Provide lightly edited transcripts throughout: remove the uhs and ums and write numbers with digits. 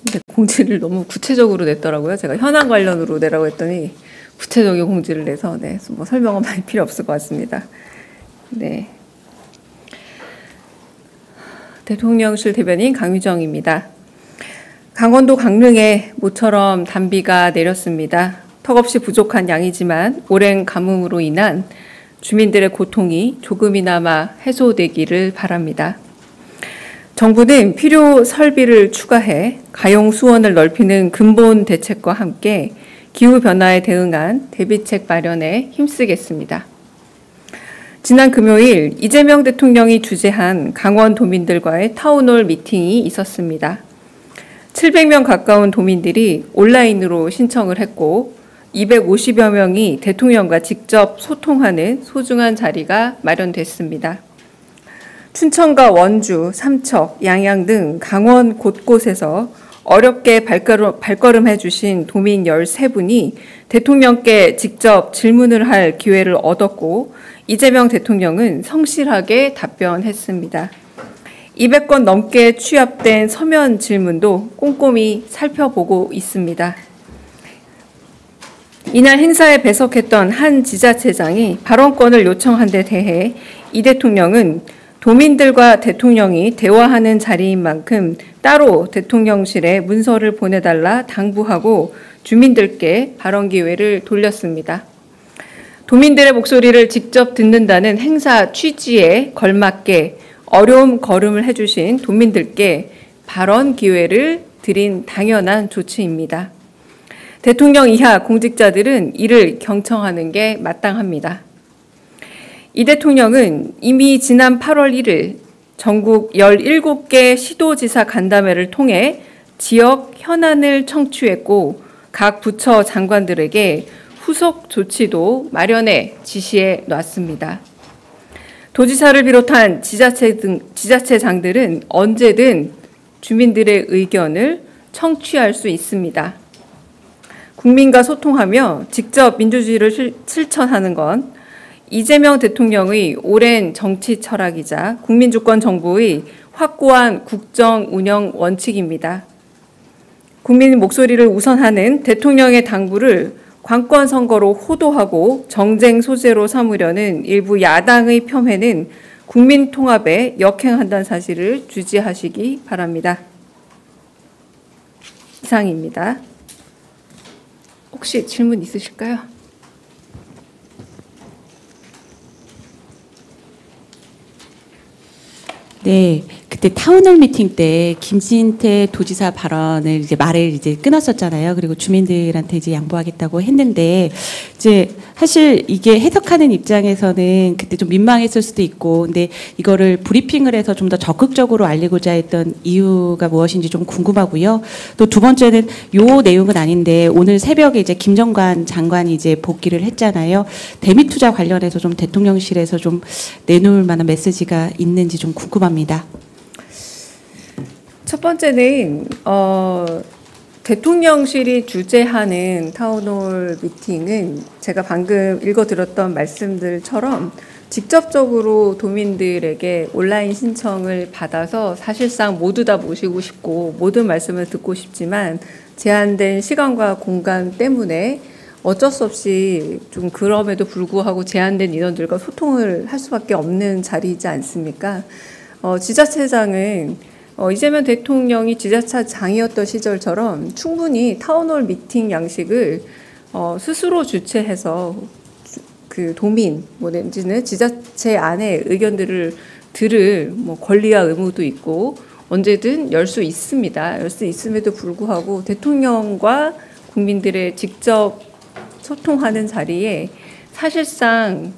근데 공지를 너무 구체적으로 냈더라고요. 제가 현안 관련으로 내라고 했더니 구체적인 공지를 내서 네, 뭐 설명은 많이 필요 없을 것 같습니다. 네. 대통령실 대변인 강유정입니다. 강원도 강릉에 모처럼 단비가 내렸습니다. 턱없이 부족한 양이지만 오랜 가뭄으로 인한 주민들의 고통이 조금이나마 해소되기를 바랍니다. 정부는 필요 설비를 추가해 가용 수원을 넓히는 근본 대책과 함께 기후변화에 대응한 대비책 마련에 힘쓰겠습니다. 지난 금요일 이재명 대통령이 주재한 강원 도민들과의 타운홀 미팅이 있었습니다. 700명 가까운 도민들이 온라인으로 신청을 했고 250여 명이 대통령과 직접 소통하는 소중한 자리가 마련됐습니다. 춘천과 원주, 삼척, 양양 등 강원 곳곳에서 어렵게 발걸음해 주신 도민 13분이 대통령께 직접 질문을 할 기회를 얻었고 이재명 대통령은 성실하게 답변했습니다. 200건 넘게 취합된 서면 질문도 꼼꼼히 살펴보고 있습니다. 이날 행사에 배석했던 한 지자체장이 발언권을 요청한 데 대해 이 대통령은 도민들과 대통령이 대화하는 자리인 만큼 따로 대통령실에 문서를 보내달라 당부하고 주민들께 발언 기회를 돌렸습니다. 도민들의 목소리를 직접 듣는다는 행사 취지에 걸맞게 어려움 걸음을 해주신 도민들께 발언 기회를 드린 당연한 조치입니다. 대통령 이하 공직자들은 이를 경청하는 게 마땅합니다. 이 대통령은 이미 지난 8월 1일 전국 17개 시도지사 간담회를 통해 지역 현안을 청취했고 각 부처 장관들에게 후속 조치도 마련해 지시해 놨습니다. 도지사를 비롯한 지자체장들은 언제든 주민들의 의견을 청취할 수 있습니다. 국민과 소통하며 직접 민주주의를 실천하는 건 이재명 대통령의 오랜 정치 철학이자 국민주권 정부의 확고한 국정 운영 원칙입니다. 국민 목소리를 우선하는 대통령의 당부를 관권 선거로 호도하고 정쟁 소재로 삼으려는 일부 야당의 폄훼는 국민 통합에 역행한다는 사실을 주지하시기 바랍니다. 이상입니다. 혹시 질문 있으실까요? 네, 그때 타운홀 미팅 때 김진태 도지사 발언을 말을 끊었었잖아요. 그리고 주민들한테 양보하겠다고 했는데 이제 사실 이게 해석하는 입장에서는 그때 좀 민망했을 수도 있고, 근데 이거를 브리핑을 해서 좀 더 적극적으로 알리고자 했던 이유가 무엇인지 좀 궁금하고요. 또 두 번째는 요 내용은 아닌데 오늘 새벽에 김정관 장관이 복귀를 했잖아요. 대미 투자 관련해서 좀 대통령실에서 좀 내놓을 만한 메시지가 있는지 좀 궁금합니다. 첫 번째는 대통령실이 주재하는 타운홀 미팅은 제가 방금 읽어드렸던 말씀들처럼 직접적으로 도민들에게 온라인 신청을 받아서 사실상 모두 다 모시고 싶고 모든 말씀을 듣고 싶지만 제한된 시간과 공간 때문에 어쩔 수 없이 좀 그럼에도 불구하고 제한된 인원들과 소통을 할 수밖에 없는 자리이지 않습니까? 지자체장은 이재명 대통령이 지자체장이었던 시절처럼 충분히 타운홀 미팅 양식을 스스로 주최해서 그 도민 내지는 지자체 안의 의견들을 들을 권리와 의무도 있고 언제든 열 수 있습니다. 열 수 있음에도 불구하고 대통령과 국민들의 직접 소통하는 자리에 사실상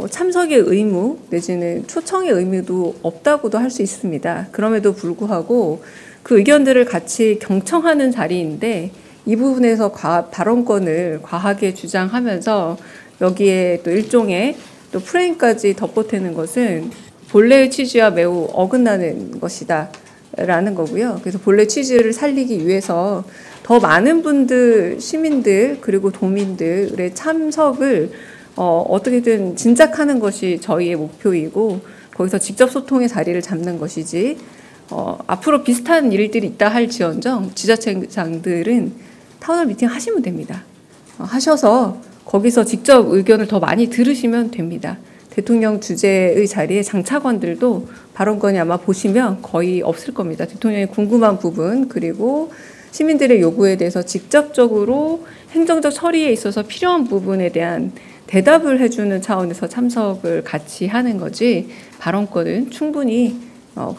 참석의 의무 내지는 초청의 의무도 없다고도 할 수 있습니다. 그럼에도 불구하고 그 의견들을 같이 경청하는 자리인데 이 부분에서 발언권을 과하게 주장하면서 여기에 또 일종의 또 프레임까지 덧보태는 것은 본래의 취지와 매우 어긋나는 것이다 라는 거고요. 그래서 본래 취지를 살리기 위해서 더 많은 분들, 시민들 그리고 도민들의 참석을 어떻게든 진작하는 것이 저희의 목표이고 거기서 직접 소통의 자리를 잡는 것이지 앞으로 비슷한 일들이 있다 할지언정 지자체장들은 타운홀 미팅 하시면 됩니다. 하셔서 거기서 직접 의견을 더 많이 들으시면 됩니다. 대통령 주재의 자리에 장차관들도 발언권이 아마 보시면 거의 없을 겁니다. 대통령이 궁금한 부분 그리고 시민들의 요구에 대해서 직접적으로 행정적 처리에 있어서 필요한 부분에 대한 대답을 해주는 차원에서 참석을 같이 하는 거지 발언권은 충분히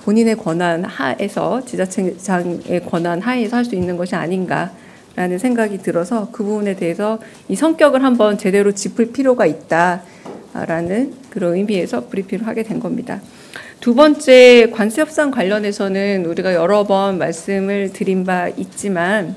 본인의 권한 하에서 지자체장의 권한 하에서 할 수 있는 것이 아닌가라는 생각이 들어서 그 부분에 대해서 이 성격을 한번 제대로 짚을 필요가 있다라는 그런 의미에서 브리핑을 하게 된 겁니다. 두 번째 관세 협상 관련해서는 우리가 여러 번 말씀을 드린 바 있지만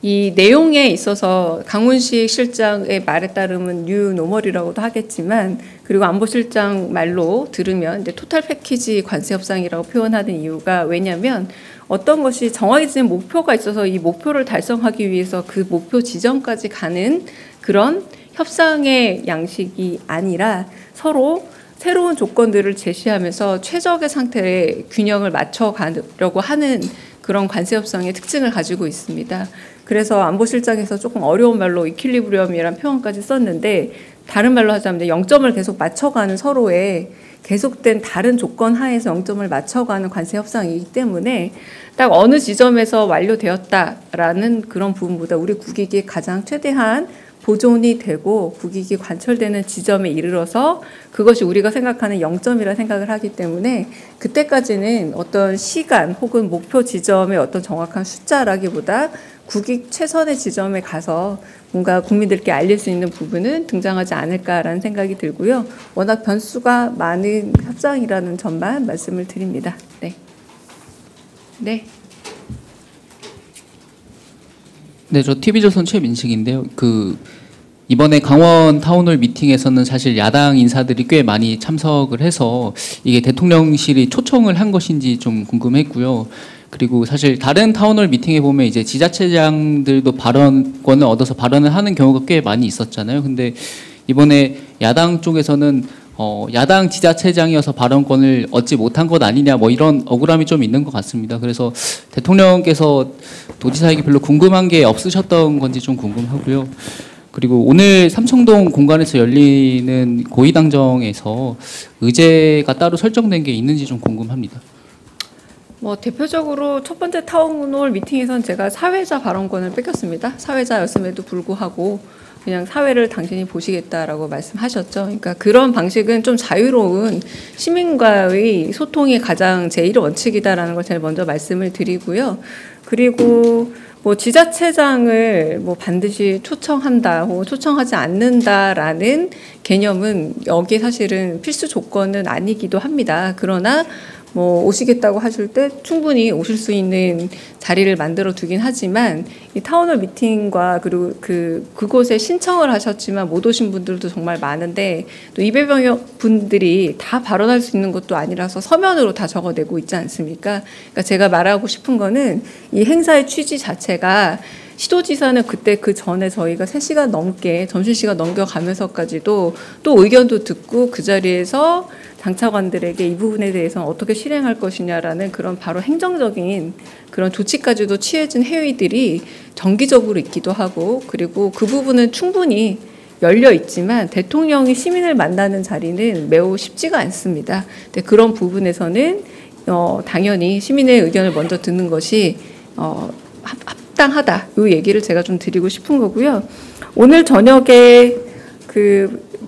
이 내용에 있어서 강훈식 실장의 말에 따르면 뉴 노멀이라고도 하겠지만 그리고 안보실장 말로 들으면 이제 토탈 패키지 관세 협상이라고 표현하는 이유가 왜냐하면 어떤 것이 정해진 목표가 있어서 이 목표를 달성하기 위해서 그 목표 지점까지 가는 그런 협상의 양식이 아니라 서로 새로운 조건들을 제시하면서 최적의 상태에 균형을 맞춰가려고 하는 그런 관세 협상의 특징을 가지고 있습니다. 그래서 안보실장에서 조금 어려운 말로 이퀄리브리엄이라는 표현까지 썼는데 다른 말로 하자면 0점을 계속 맞춰가는 서로의 계속된 다른 조건 하에서 0점을 맞춰가는 관세 협상이기 때문에 딱 어느 지점에서 완료되었다라는 그런 부분보다 우리 국익이 가장 최대한 보존이 되고 국익이 관철되는 지점에 이르러서 그것이 우리가 생각하는 0점이라 생각을 하기 때문에 그때까지는 어떤 시간 혹은 목표 지점의 어떤 정확한 숫자라기보다 국익 최선의 지점에 가서 뭔가 국민들께 알릴 수 있는 부분은 등장하지 않을까라는 생각이 들고요. 워낙 변수가 많은 협상이라는 점만 말씀을 드립니다. 네. 네. 네, 저 TV조선 최민식인데요. 이번에 강원 타운홀 미팅에서는 사실 야당 인사들이 꽤 많이 참석을 해서 이게 대통령실이 초청을 한 것인지 좀 궁금했고요. 그리고 사실 다른 타운홀 미팅에 보면 이제 지자체장들도 발언권을 얻어서 발언을 하는 경우가 꽤 많이 있었잖아요. 근데 이번에 야당 쪽에서는 야당 지자체장이어서 발언권을 얻지 못한 것 아니냐 뭐 이런 억울함이 좀 있는 것 같습니다. 그래서 대통령께서 도지사에게 별로 궁금한 게 없으셨던 건지 좀 궁금하고요. 그리고 오늘 삼청동 공간에서 열리는 고위당정에서 의제가 따로 설정된 게 있는지 좀 궁금합니다. 대표적으로 첫 번째 타운홀 미팅에서는 제가 사회자 발언권을 뺏겼습니다. 사회자였음에도 불구하고 그냥 사회를 당신이 보시겠다라고 말씀하셨죠. 그러니까 그런 방식은 좀 자유로운 시민과의 소통이 가장 제1 원칙이다라는 걸 제일 먼저 말씀을 드리고요. 그리고 지자체장을 반드시 초청한다 혹은 초청하지 않는다라는 개념은 여기 사실은 필수 조건은 아니기도 합니다. 그러나 오시겠다고 하실 때 충분히 오실 수 있는 자리를 만들어 두긴 하지만 이 타운홀 미팅과 그리고 그곳에 신청을 하셨지만 못 오신 분들도 정말 많은데 또 200여 분들이 다 발언할 수 있는 것도 아니라서 서면으로 다 적어내고 있지 않습니까? 그러니까 제가 말하고 싶은 거는 이 행사의 취지 자체가 시도지사는 그때 그 전에 저희가 3시간 넘게 점심시간 넘겨가면서까지도 또 의견도 듣고 그 자리에서 장차관들에게 이 부분에 대해서는 어떻게 실행할 것이냐라는 그런 바로 행정적인 그런 조치까지도 취해진 회의들이 정기적으로 있기도 하고 그리고 그 부분은 충분히 열려 있지만 대통령이 시민을 만나는 자리는 매우 쉽지가 않습니다. 근데 그런 부분에서는 당연히 시민의 의견을 먼저 듣는 것이 합당하다. 이 얘기를 제가 좀 드리고 싶은 거고요. 오늘 저녁에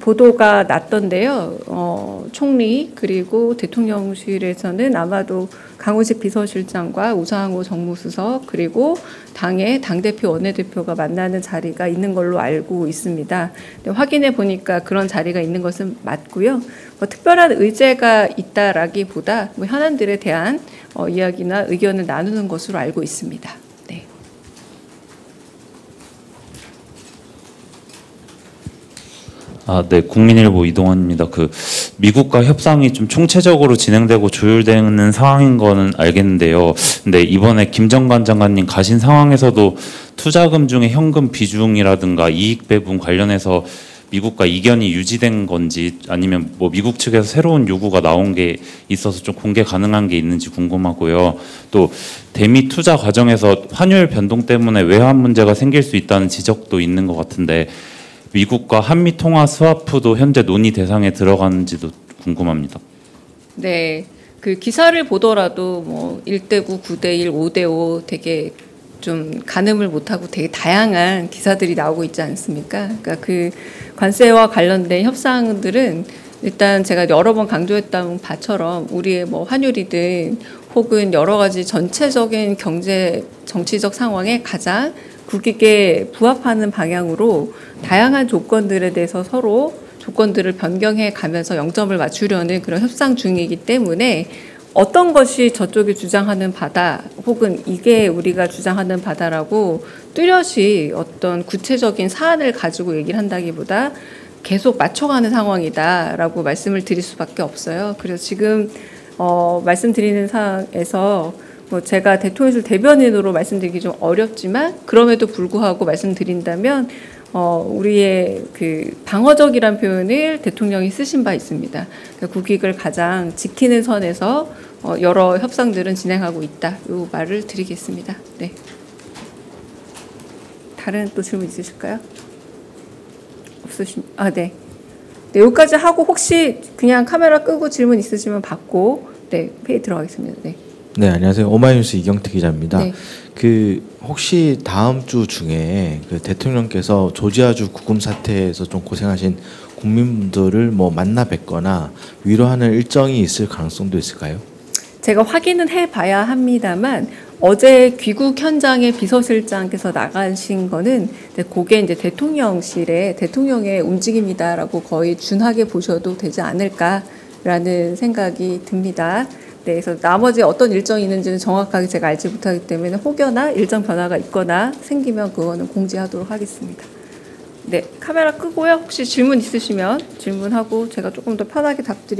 보도가 났던데요. 총리 그리고 대통령실에서는 아마도 강훈식 비서실장과 우상호 정무수석 그리고 당의 당대표 원내대표가 만나는 자리가 있는 걸로 알고 있습니다. 확인해 보니까 그런 자리가 있는 것은 맞고요. 특별한 의제가 있다라기보다 현안들에 대한 이야기나 의견을 나누는 것으로 알고 있습니다. 네, 국민일보 이동원입니다. 미국과 협상이 좀 총체적으로 진행되고 조율되는 상황인 거는 알겠는데요. 근데 이번에 김정관 장관님 가신 상황에서도 투자금 중에 현금 비중이라든가 이익 배분 관련해서 미국과 이견이 유지된 건지 아니면 뭐 미국 측에서 새로운 요구가 나온 게 있어서 좀 공개 가능한 게 있는지 궁금하고요. 또 대미 투자 과정에서 환율 변동 때문에 외환 문제가 생길 수 있다는 지적도 있는 것 같은데 미국과 한미 통화 스와프도 현재 논의 대상에 들어가는지도 궁금합니다. 네. 그 기사를 보더라도 뭐 1대9, 9대1, 5대5 되게 좀 가늠을 못하고 되게 다양한 기사들이 나오고 있지 않습니까? 그러니까 그 관세와 관련된 협상들은 일단 제가 여러 번 강조했던 바처럼 우리의 뭐 환율이든 혹은 여러 가지 전체적인 경제 정치적 상황에 가장 국익에 부합하는 방향으로 다양한 조건들에 대해서 서로 조건들을 변경해 가면서 영점을 맞추려는 그런 협상 중이기 때문에 어떤 것이 저쪽이 주장하는 바다 혹은 이게 우리가 주장하는 바다라고 뚜렷이 어떤 구체적인 사안을 가지고 얘기를 한다기보다 계속 맞춰가는 상황이다라고 말씀을 드릴 수밖에 없어요. 그래서 지금 말씀드리는 사항에서 뭐 제가 대통령실 대변인으로 말씀드리기 좀 어렵지만 그럼에도 불구하고 말씀드린다면 우리의 그 방어적이란 표현을 대통령이 쓰신 바 있습니다. 그러니까 국익을 가장 지키는 선에서 여러 협상들은 진행하고 있다. 이 말을 드리겠습니다. 네. 다른 또 질문 있으실까요? 네. 네, 여기까지 하고 혹시 그냥 카메라 끄고 질문 있으시면 받고 네, 회의 들어가겠습니다. 네. 네, 안녕하세요. 오마이뉴스 이경태 기자입니다. 네. 그 혹시 다음 주 중에 그 대통령께서 조지아주 구금 사태에서 좀 고생하신 국민분들을 뭐 만나 뵙거나 위로하는 일정이 있을 가능성도 있을까요? 제가 확인은 해봐야 합니다만 어제 귀국 현장에 비서실장께서 나가신 거는 그게 이제 대통령실에 대통령의 움직임이다라고 거의 준하게 보셔도 되지 않을까라는 생각이 듭니다. 네, 그래서 나머지 어떤 일정이 있는지는 정확하게 제가 알지 못하기 때문에 혹여나 일정 변화가 있거나 생기면 그거는 공지하도록 하겠습니다. 네, 카메라 끄고요. 혹시 질문 있으시면 질문하고 제가 조금 더 편하게 답드리겠습니다.